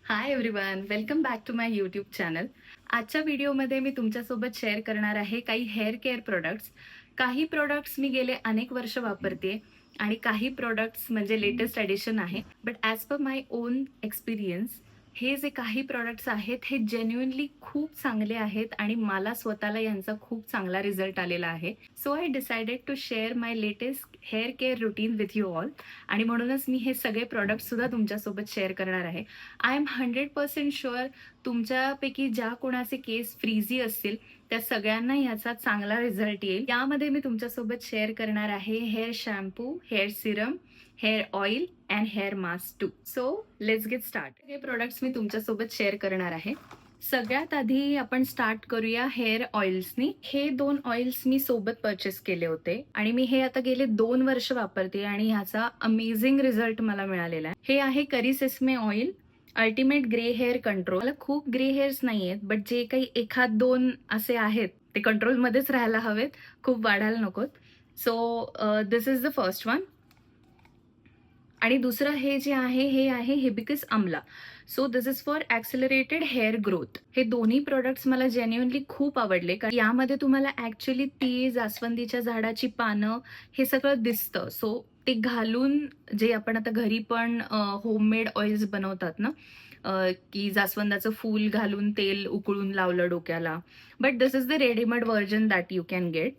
High everyone, welcome back to my YouTube channel. आजच्या व्हिडिओमध्ये मी तुमच्यासोबत शेअर करणार आहे काही हेअर केअर प्रोडक्ट्स. काही प्रोडक्ट्स मी गेले अनेक वर्ष वापरते आणि काही प्रोडक्ट्स म्हणजे लेटेस्ट ॲडिशन आहे. But as per my own experience हे जे काही प्रोडक्ट्स आहेत हे जेन्युइनली खूप चांगले आहेत आणि मला स्वतःला यांचा खूप चांगला रिझल्ट आलेला आहे. So I decided to share my latest hair care routine with you all आणि म्हणूनच मी हे सगळे प्रोडक्ट्ससुद्धा तुमच्यासोबत शेअर करणार आहे. आय एम 100% शुअर तुमच्यापैकी ज्या कोणाचे केस फ्रीझी असतील त्या सगळ्यांना ह्याचा चांगला रिझल्ट येईल. यामध्ये मी तुमच्यासोबत शेअर करणार आहे hair shampoo, hair serum, hair oil and hair mask too. So let's get start. हे प्रोडक्ट्स मी तुमच्यासोबत शेअर करणार आहे. सगळ्यात आधी आपण स्टार्ट करूया हेअर ऑइल्सनी. हे 2 ऑइल्स मी सोबत परचेस केले होते आणि मी हे आता गेले 2 वर्ष वापरते आणि ह्याचा अमेझिंग रिझल्ट मला मिळालेला आहे. हे आहे curry sesame oil ultimate grey hair control. मला खूप ग्रे हेअर्स नाही आहेत, बट जे काही एखाद 2 असे आहेत ते कंट्रोलमध्येच राहायला हवेत, खूप वाढायला नकोत. So this is the first one. आणि दुसरं हे जे आहे हे आहे hibiscus amla. So this is for accelerated hair growth. हे दोन्ही प्रोडक्ट्स मला जेन्युइनली खूप आवडले, कारण यामध्ये तुम्हाला ॲक्च्युली तीळ, जास्वंदीच्या झाडाची पानं हे सगळं दिसतं. सो ते घालून जे आपण आता घरी पण होममेड ऑइल्स बनवतात ना, की जास्वंदाचं फूल घालून तेल उकळून लावलं डोक्याला, but this is the readymade version that you can get.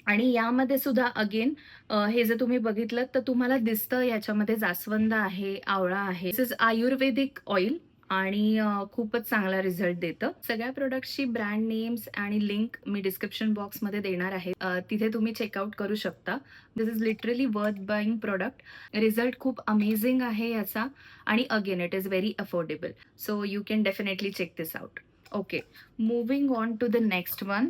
आणि यामध्ये सुद्धा अगेन हे जर तुम्ही बघितलं तर तुम्हाला दिसतं याच्यामध्ये जास्वंद आहे, आवळा आहे. दिस इज आयुर्वेदिक ऑइल आणि खूपच चांगला रिझल्ट देतं. सगळ्या प्रोडक्ट्सची ब्रँड नेम्स आणि लिंक मी डिस्क्रिप्शन बॉक्समध्ये देणार आहे. तिथे तुम्ही चेकआउट करू शकता. This is literally worth buying product. Result खूप अमेझिंग आहे याचा आणि again it is very affordable. So you can definitely check this out. Okay, moving on to the next one.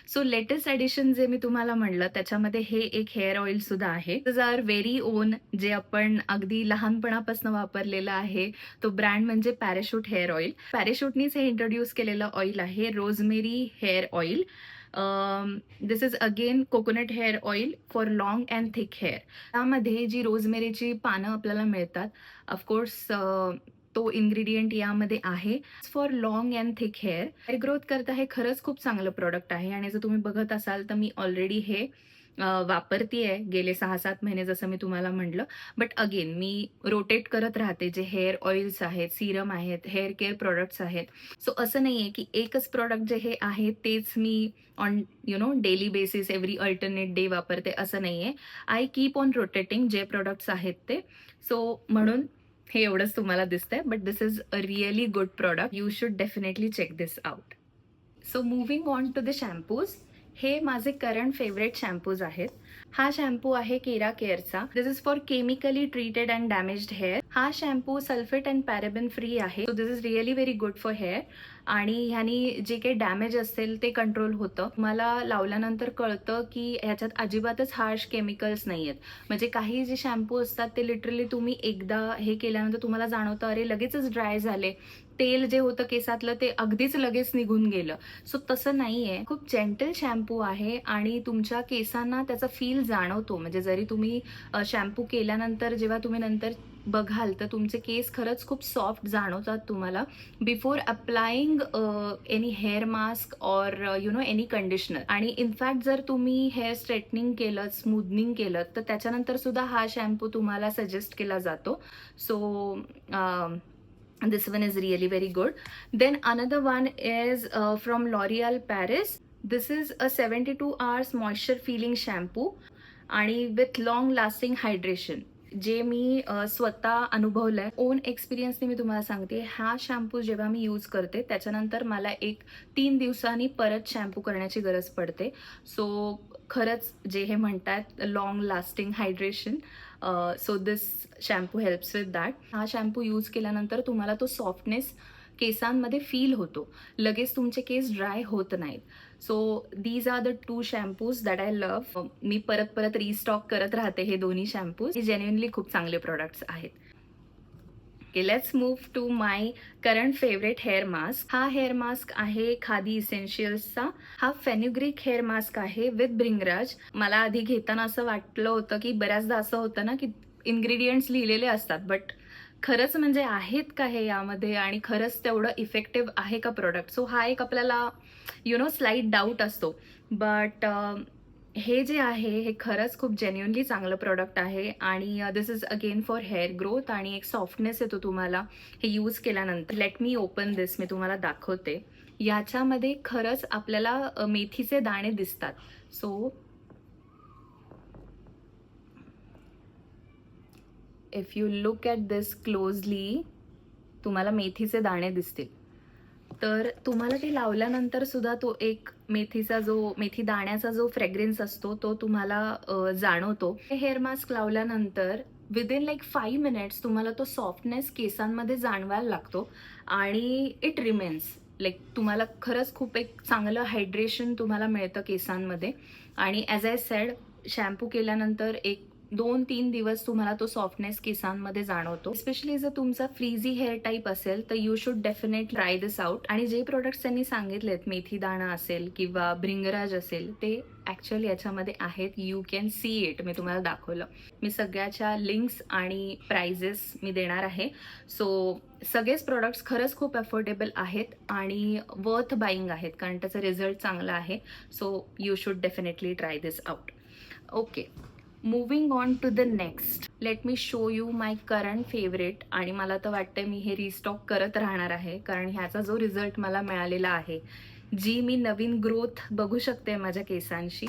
So latest addition जे मी तुम्हाला म्हणलं त्याच्यामध्ये हे एक हेअर ऑइल सुद्धा आहे. दिस आर व्हेरी ओन, जे आपण अगदी लहानपणापासून वापरलेलं आहे. तो ब्रँड म्हणजे पॅराशूट हेअर ऑइल. पॅराशूटनीच हे इंट्रोड्यूस केलेलं ऑइल आहे, rosemary hair oil. This is again coconut hair oil for long and thick hair. त्यामध्ये जी रोजमेरीची पानं आपल्याला मिळतात, ऑफकोर्स तो इन्ग्रेडियंट यामध्ये आहे. For long and thick hair growth करता हे खरंच खूप चांगलं प्रोडक्ट आहे. आणि जर तुम्ही बघत असाल तर मी ऑलरेडी हे वापरतीये गेले 6-7 महिने, जसं मी तुम्हाला म्हटलं. बट अगेन मी रोटेट करत राहते. जे हेअर ऑइल्स आहेत, सिरम आहेत, हेअर केअर प्रोडक्ट्स आहेत. सो असं नाही आहे की एकच प्रोडक्ट जे हे आहे तेच मी on daily basis every alternate day वापरते, असं नाही आहे. आय कीप ऑन रोटेटिंग जे प्रोडक्ट्स आहेत ते. सो म्हणून हे एवढंच तुम्हाला दिसतंय, but this is a really good product. You should definitely check this out. So moving on to the shampoos. हे माझे करंट फेवरेट शॅम्पूज आहेत. हा शॅम्पू आहे केरा केअरचा. This is for chemically treated and damaged hair. हा shampoo sulphate and paraben free आहे. So this is really very good for hair आणि ह्यानी जे काही डॅमेज असेल ते कंट्रोल होतं. मला लावल्यानंतर कळतं की ह्याच्यात अजिबातच हार्श केमिकल्स नाही आहेत. म्हणजे काही जे शॅम्पू असतात ते लिटरली तुम्ही एकदा हे केल्यानंतर तुम्हाला जाणवतं अरे लगेचच ड्राय झाले, तेल जे होतं केसातलं ते अगदीच लगेच निघून गेलं. सो तसं नाही आहे. खूप जेंटल शॅम्पू आहे आणि तुमच्या केसांना त्याचा फील जाणवतो. म्हणजे जरी तुम्ही शॅम्पू केल्यानंतर जेव्हा तुम्ही नंतर बघाल तर तुमचे केस खरंच खूप सॉफ्ट जाणवतात तुम्हाला before applying any hair mask or any conditioner. आणि इनफॅक्ट जर तुम्ही हेअर स्ट्रेटनिंग केलं, स्मूदनिंग केलं तर त्याच्यानंतर सुद्धा हा शॅम्पू तुम्हाला सजेस्ट केला जातो. So this one is really very good. Then another one is from L'Oreal Paris. This is a 72 hours moisture feeling shampoo आणि with long lasting hydration. जे मी स्वतः अनुभवलंय, ओन एक्सपिरियन्सने मी तुम्हाला सांगते. हा शॅम्पू जेव्हा मी यूज करते त्याच्यानंतर मला 3 दिवसांनी परत शॅम्पू करण्याची गरज पडते. सो खरंच जे हे म्हणतात long lasting hydration, so this shampoo helps with that. हा शॅम्पू यूज केल्यानंतर तुम्हाला तो सॉफ्टनेस केसांमध्ये फील होतो, लगेच तुमचे केस ड्राय होत नाहीत. So these are the 2 shampoos that I love. मी परत परत रिस्टॉक करत राहते हे दोन्ही शॅम्पूज. हे जेन्युइनली खूप चांगले प्रोडक्ट्स आहेत. Okay, let's move to my current favourite hair mask. हा हेअर मास्क आहे खादी इसेन्शियल्सचा. हा फेन्युग्रिक हेअर मास्क आहे विथ ब्रिंगराज. मला आधी घेताना असं वाटलं होतं की बऱ्याचदा असं होतं ना की इन्ग्रेडियंट्स लिहिलेले असतात बट खरंच म्हणजे आहेत का हे यामध्ये आणि खरंच तेवढं इफेक्टिव्ह आहे का प्रॉडक्ट. सो हा एक आपल्याला स्लाइट डाऊट असतो. बट हे जे आहे हे खरंच खूप जेन्युइनली चांगलं प्रॉडक्ट आहे आणि this is again for hair growth आणि एक सॉफ्टनेस येतो तुम्हाला हे यूज केल्यानंतर. लेट मी ओपन दिस, मी तुम्हाला दाखवते. याच्यामध्ये खरंच आपल्याला मेथीचे दाणे दिसतात. So if you look at this closely, तुम्हाला मेथीचे दाणे दिसतील. तर तुम्हाला ते लावल्यानंतर सुद्धा तो एक मेथी दाण्याचा जो फ्रेग्रन्स असतो तो तुम्हाला जाणवतो. हे हेअर मास्क लावल्यानंतर विदिन लाईक 5 मिनिट्स तुम्हाला तो सॉफ्टनेस केसांमध्ये जाणवायला लागतो आणि इट रिमेन्स. लाईक तुम्हाला खरंच खूप एक चांगलं हायड्रेशन तुम्हाला मिळतं केसांमध्ये. आणि ॲज आय सेड, शॅम्पू केल्यानंतर एक 2-3 दिवस तुम्हाला तो सॉफ्टनेस केसांमध्ये जाणवतो. स्पेशली जर तुमचा फ्रीझी हेअर टाईप असेल तर you should definitely try this out. आणि जे प्रोडक्ट्स त्यांनी सांगितलेत, मेथी दाणा असेल किंवा भृंगराज असेल, ते ॲक्च्युअली याच्यामध्ये आहेत. You can see it. मी तुम्हाला दाखवलं. मी सगळ्याच्या लिंक्स आणि प्राइजेस मी देणार आहे. सो सगळेच प्रोडक्ट्स खरंच खूप अफोर्डेबल आहेत आणि वर्थ बाईंग आहेत, कारण त्याचा रिझल्ट चांगला आहे. So you should definitely try this out. Okay, moving on to the next. Let me show you my current favourite. आणि मला तर वाटतं मी हे रिस्टॉक करत राहणार आहे, कारण ह्याचा जो रिझल्ट मला मिळालेला आहे, जी मी नवीन ग्रोथ बघू शकते माझ्या केसांशी,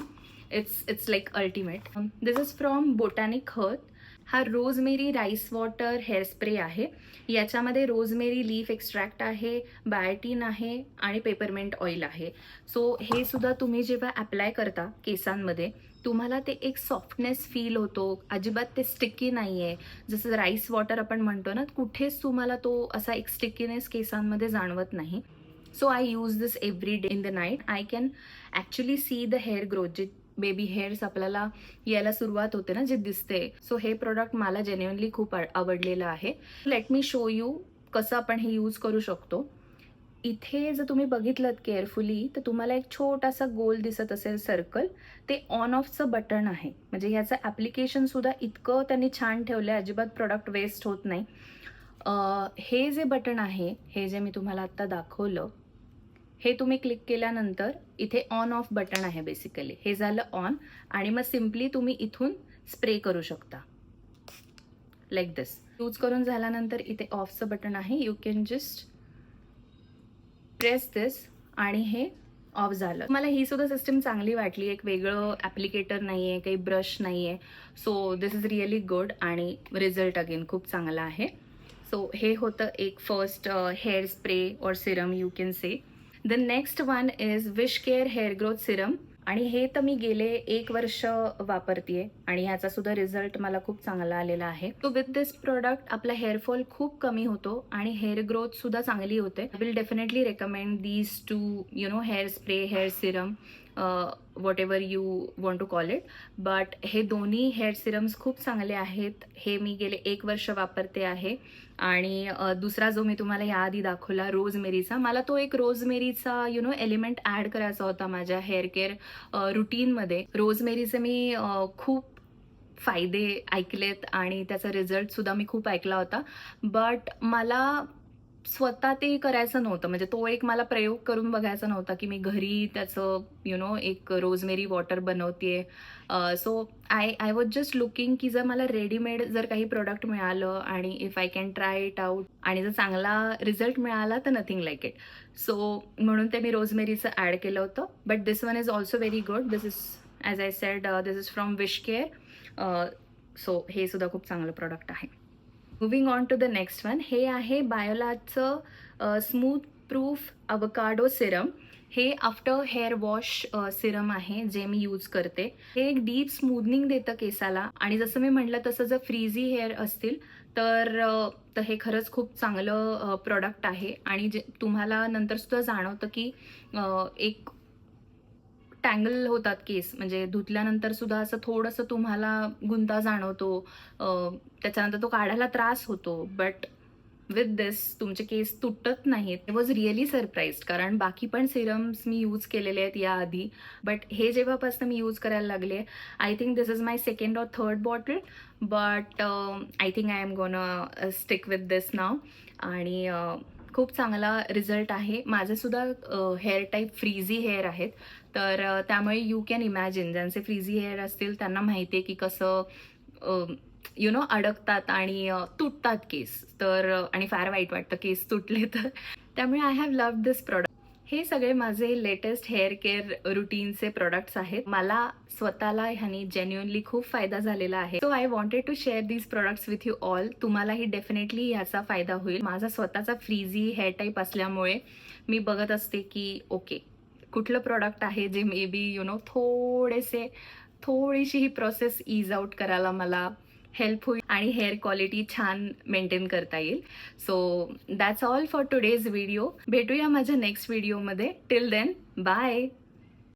it's like ultimate. This is from Botanic Hearth. हा rosemary rice water hair spray आहे. याच्यामध्ये रोजमेरी लीफ एक्स्ट्रॅक्ट आहे, बायोटीन आहे आणि पेपरमेंट ऑइल आहे. सो हे सुद्धा तुम्ही जेव्हा अप्लाय करता केसांमध्ये, तुम्हाला ते एक सॉफ्टनेस फील होतो. अजिबात ते स्टिकी नाही आहे. जसं राईस वॉटर आपण म्हणतो ना, कुठेच तुम्हाला तो असा एक स्टिकीनेस केसांमध्ये जाणवत नाही. So I use this every day in the night. I can actually see the hair growth. जे बेबी हेअर्स आपल्याला यायला सुरुवात होते ना, जे दिसते. सो हे प्रोडक्ट मला जेन्युइनली खूप आवडलेलं आहे. लेट मी शो यू कसं आपण हे यूज करू शकतो. इथे जर तुम्ही बघितलं केअरफुली तर तुम्हाला एक छोटासा गोल दिसत असेल सर्कल, ते ऑन ऑफचं बटन आहे. म्हणजे ह्याचं ॲप्लिकेशन सुद्धा इतकं त्यांनी छान ठेवलं आहे, अजिबात प्रोडक्ट वेस्ट होत नाही. हे जे बटन आहे, हे जे मी तुम्हाला आत्ता दाखवलं, हे तुम्ही क्लिक केल्यानंतर इथे ऑन ऑफ बटन आहे. बेसिकली हे झालं ऑन, आणि मग सिम्पली तुम्ही इथून स्प्रे करू शकता लाईक दिस. यूज करून झाल्यानंतर इथे ऑफचं बटन आहे. यू कॅन जस्ट प्रेस दिस आणि हे ऑफ झालं. मला ही सुद्धा सिस्टम चांगली वाटली. एक वेगळं ॲप्लिकेटर नाही आहे, काही ब्रश नाही आहे. So this is really good आणि रिझल्ट अगेन खूप चांगला आहे. सो हे होतं एक फर्स्ट हेअर स्प्रे और Serum you can say. The next one is wish care hair growth Serum. आणि हे तर मी गेले 1 वर्ष वापरतेय आणि ह्याचा सुद्धा रिझल्ट मला खूप चांगला आलेला आहे. सो विथ दिस प्रोडक्ट आपला हेअरफॉल खूप कमी होतो आणि हेअर ग्रोथ सुद्धा चांगली होते. I will definitely recommend these two hair spray, hair serum, whatever you want to call it. But हे दोन्ही हेअर सिरम्स खूप चांगले आहेत. हे मी गेले 1 वर्ष वापरते आहे. आणि दुसरा जो मी तुम्हाला याआधी दाखवला रोजमेरीचा, मला तो एक रोजमेरीचा एलिमेंट ॲड करायचा होता माझ्या हेअर केअर रुटीनमध्ये. रोजमेरीचे मी खूप फायदे ऐकलेत आणि त्याचा रिझल्ट सुद्धा मी खूप ऐकला होता. बट मला स्वतः ते करायचं नव्हतं. म्हणजे तो एक मला प्रयोग करून बघायचा नव्हता की मी घरी त्याचं एक रोजमेरी वॉटर बनवतेय. So I was just looking की जर मला रेडीमेड जर काही प्रोडक्ट मिळालं आणि if I can try it out आणि जर चांगला रिझल्ट मिळाला तर नथिंग लाईक इट. सो म्हणून ते मी रोजमेरीचं ॲड केलं होतं. But this one is also very good. This is as I said this is from wish care. So हे सुद्धा खूप चांगलं प्रोडक्ट आहे. Moving on to the next one. हे आहे बायोलाचं स्मूथ प्रूफ अवकाडो सिरम. हे आफ्टर हेअर वॉश सिरम आहे जे मी यूज करते. हे एक डीप स्मूथनिंग देतं केसाला आणि जसं मी म्हटलं तसं जर फ्रीझी हेअर असतील तर हे खरंच खूप चांगलं प्रोडक्ट आहे. आणि जे तुम्हाला नंतर सुद्धा जाणवतं की एक टँगल होतात केस, म्हणजे धुतल्यानंतर सुद्धा असं थोडंसं तुम्हाला गुंता जाणवतो. त्याच्यानंतर तो काढायला त्रास होतो. बट विथ दिस तुमचे केस तुटत नाहीत. आय वॉज रिअली सरप्राईज्ड, कारण बाकी पण सिरम्स मी यूज केलेले आहेत याआधी, बट हे जेव्हापासून मी यूज करायला लागले, I think this is my second or third bottle, but I think I am gonna stick with this now. आणि खूप चांगला रिझल्ट आहे. माझेसुद्धा हेअर टाईप फ्रीझी हेअर आहेत, तर त्यामुळे यू कॅन इमॅजिन ज्यांचे फ्रीझी हेअर असतील त्यांना माहिती आहे की कसं अडकतात आणि तुटतात केस. तर आणि फार वाईट वाटतं केस तुटले तर. त्यामुळे I have loved this product. हे सगळे माझे लेटेस्ट हेअर केअर रुटीनचे प्रोडक्ट्स आहेत. मला स्वतःला ह्यानी जेन्युअनली खूप फायदा झालेला आहे. So I wanted to share these products with you all. तुम्हालाही डेफिनेटली ह्याचा फायदा होईल. माझा स्वतःचा फ्रीझी हेअर टाईप असल्यामुळे मी बघत असते की ओके, कुठलं प्रोडक्ट आहे जे मे बी थोडीशी ही प्रोसेस ईज आउट करायला मला हेल्प होईल आणि हेअर क्वालिटी छान मेंटेन करता येईल. So that's all for today's video. भेटूया माझ्या नेक्स्ट व्हिडिओमध्ये. Till then, bye.